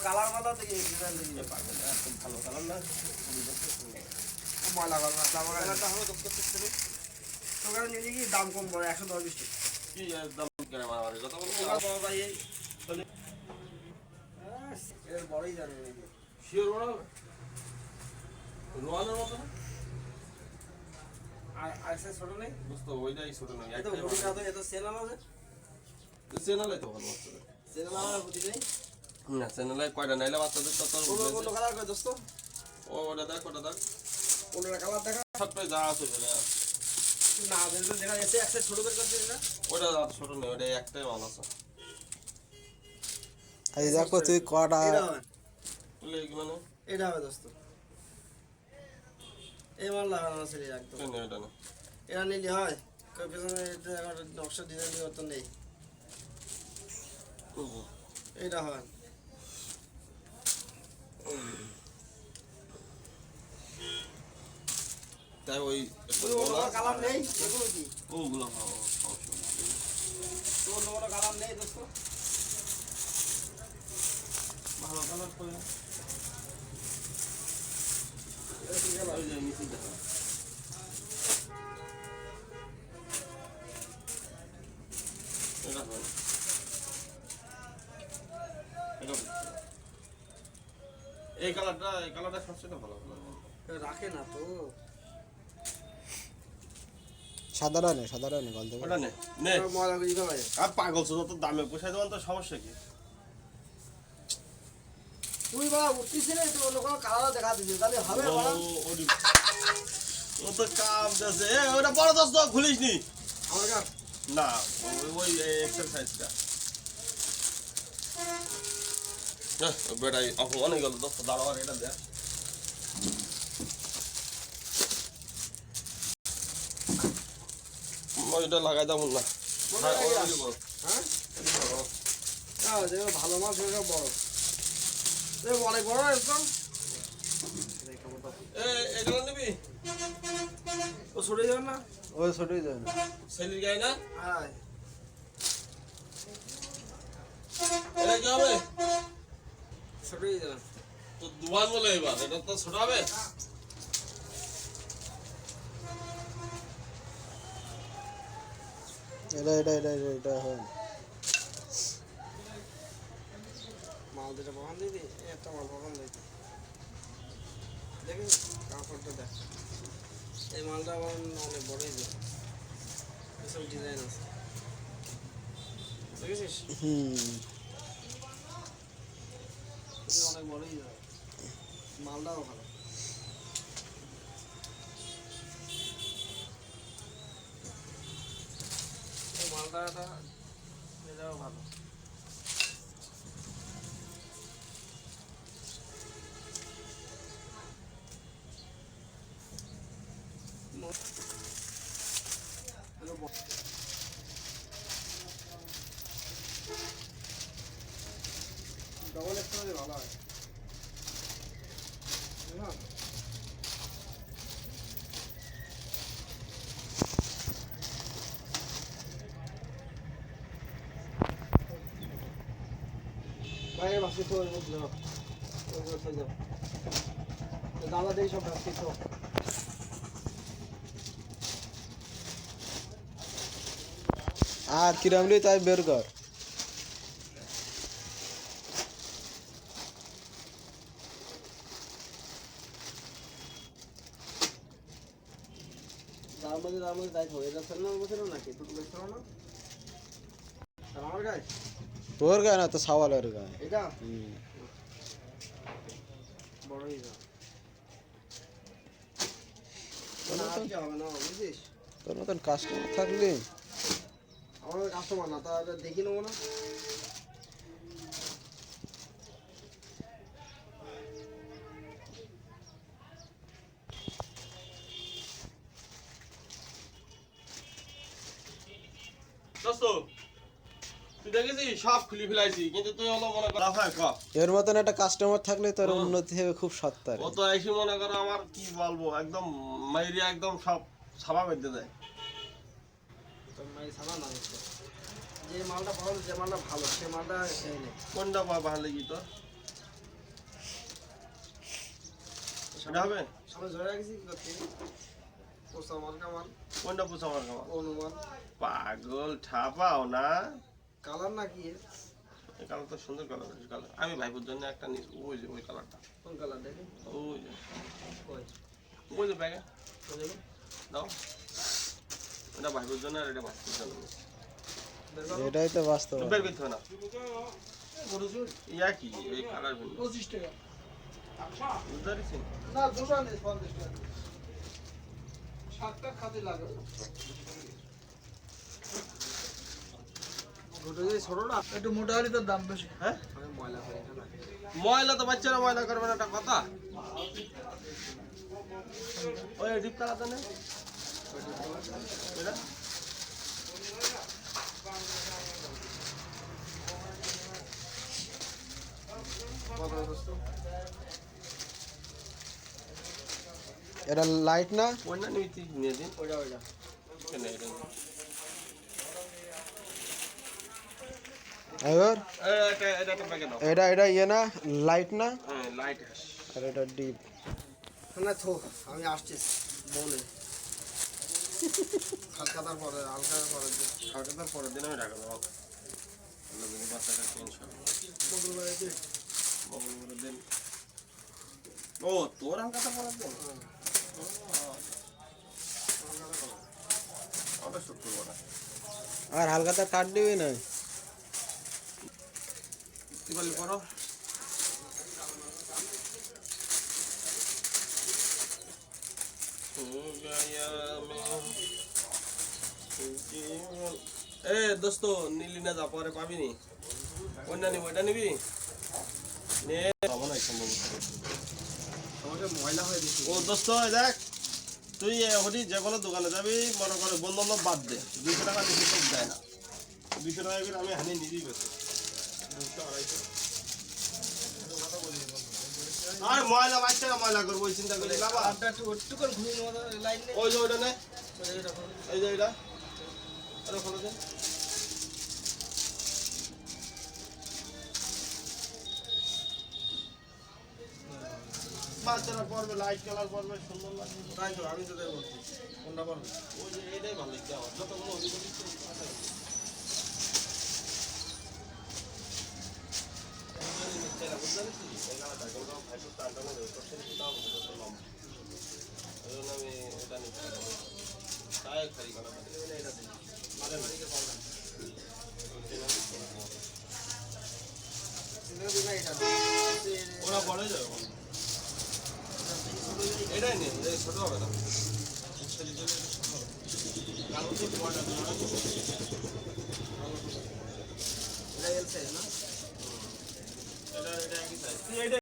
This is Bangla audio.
কালার মালা থেকে ডিজাইন দিয়ে পাবেন একদম ভালো কালার না ময়লা কালার জামা কালারটা হলো তো কারণ নিয়ে কি দাম কম পড়ে 110 টাকা কি দাম কেন আমার কথা বলবো বাবা ভাই এই এর বড়ই জানেন নাকি শিওর বড় রোয়ানের মতো আর সে ছোট নেই বুঝতো ওইটাই ছোট নয় এত বড় না তো এত সেনাল আছে চ্যানেলে তো ভালো বাচ্চা সেনাল আমার বুঝি নেই না চ্যানেলে কয়টা নাইলে বাচ্চাদের তো কোন কালার কয় দোস্ত ও ওটা দেখ ওটা দেখ কোনটা কালার দেখা সবটাই যা আছে না দেখলে দেখা যাচ্ছে একটা ছোট বের করতে না ওটা ছোট নেই ওটা একটাই মাল আছে এই দেখো তুই কটা বলে মানে এটা হবে দোস্ত এই মাল লাগানো আছে একদম কেন এটা না এটা নিলে হয় কই পেছনে এটা একটা নকশা ডিজাইন দিয়ে তো নেই এটা হয় তাই ওই কালার নেই এগুলো কি ওগুলো তোর কোনো কালার নেই দোস্ত ভালো কালার করে ওই যে মিছিল দেখা এটা হয় এই কালারটা সবচেয়ে ভালো রাখে না তো সাধারণ গল্প ওটা নে নে মজা করে দিতে পারে আর পাগল ছো তো দামে পোষাই দেওয়ান তো সমস্যা কি তুই বা উঠছিস তো অন্য কোনো কালার দেখা দিবি তাহলে হবে বলা ও তো কাম দেছে এ ওটা বড় দোস্ত খুলিস নি আমার কাপ না ওই এক্সারসাইজটা হ্যাঁ বেটাই অপমান হয়ে গেল দোস্ত দাঁড়াবার এটা দেখ ওইটা লাগাই দাম না হ্যাঁ হ্যাঁ যেগুলো ভালো মাছ সেগুলো বড় অনেক বড় একদম এগুলো নিবি ও ছড়ে যাবে না ওই ছোটই যায় না সেলির গাই না হ্যাঁ এটা কি হবে ছড়েই যাবে তো দুয়ান বলে এবার এটা তো ছোট হবে এটা হয় মাল দুটো বহান দিবি একটা মাল বহান দিবি দেখি কাপড়টা দেখ এই মালটা আমার অনেক বড়ই যায় এসব ডিজাইন আছে দেখেছিস অনেক বড়ই যায় মালটাও ভালো এই মালটাটা এটাও ভালো ডবল একটা হলে ভালো হয় হ্যাঁ বাইরে বাসে তো বুঝলো দাদা দেই সব রাখছি তো আর কিরামলি তাই বের কর তার মধ্যে দায়িত্ব এটা ছিল না বলছিল নাকি টুটু ছিল না আর আমার গায়ে তোর গায়ে না তো সাওয়ালের গায়ে এটা বড়ই যা হবে না বুঝিস তোর মতন কাস্টমার থাকলে আমাদের কাস্টমার না তা দেখি নেবো না দোস্ত তুই দেখেছিস সব খুলে ফেলাইছি কিন্তু তুই হলো মনে কর হয় ক এর মতন একটা কাস্টমার থাকলে তোর উন্নতি হবে খুব সত্তর ও তো এসে মনে করো আমার কি বলবো একদম মাইরিয়া একদম সব ছাপা বেঁধে দেয় তোর মাই সানা না যে মালটা পাওয়া যে মালটা ভালো সে মালটা খেয়ে নে কোনটা ভালো কি তোর এটা হবে সামনে ধরে রাখছি কি করতে পোষা মাল কামান কোনটা পুষা আমার খাওয়া অনুমান পাগল ঠাপাও না কালার না কি এই কালার তো সুন্দর কালার কালার আমি ভাইবোর জন্য একটা নিস ওই যে ওই কালারটা কোন কালার দেখি ওই যে কই ওই যে ব্যাগে কই দেখো দাও এটা ভাইবোর জন্য আর এটা ভাইবোর জন্য বের করো এটাই তো বাস্তব বের করতে হবে না বড় জোর ইয়া কি এই কালার ভিন্ন 25 টাকা বুঝতে পারছি না 250 টাকা সাতটা খাতে লাগে গোটা যে ছোটটা একটু মোটা হলে তার দাম বেশি হ্যাঁ আমি ময়লা করে না ময়লা তো বাচ্চারা ময়লা করবে না একটা কথা ওই ডিপ কালারটা নেই এটা কত দোস্ত এটা লাইট না ওইটা নিতে নিয়ে দিন ওইটা ওইটা কেন এটা এবার এটা তো প্যাকেট দাও এটা এটা ইয়ে না লাইট না হ্যাঁ লাইট আর এটা ডিপ না থো আমি আসছি বলে হালকাতার পরে হালকাতার পরের দিন আমি ঢাকা দেবো বাচ্চাটা টেনশন মঙ্গলবারের দিন ও তোর হালকাতার পরের দিন ওটা শুক্রবার আর হালকাতা কাট দিবি না কি বলি করো এ দোস্ত নিলি না যা পরে পাবি নি ওইটা নিবি ওইটা নিবি নে পাবো না সম্ভবত আমাকে ময়লা হয়ে দিচ্ছে ও দোস্ত এই দেখ তুই হরি যে কোনো দোকানে যাবি মনে করে বন্ধু বান্ধব বাদ দে 200 টাকা বেশি তো দেয় না 200 টাকা করে আমি হানি নিবি বেশি 200 250 আর ময়লা বাচ্চারা ময়লা করবো ওই চিন্তা করি বাবা আপনি একটু করে ঘুরিয়ে নেওয়া লাইন নেই ওই যে ওইটা নে এটা এই যে এটা আরে খোলো দে বাচ্চারা পড়বে লাইট কালার পড়বে সুন্দর লাগবে তাই তো আমি তো তাই বলছি কোনটা বলবো ওই যে এটাই ভালো লাগছে আমার যতগুলো অভিযোগ ওরা পড়ে যাবে এটাই নেই ছোট হবে না এটা এলসাইজ না এটা একই সাইজ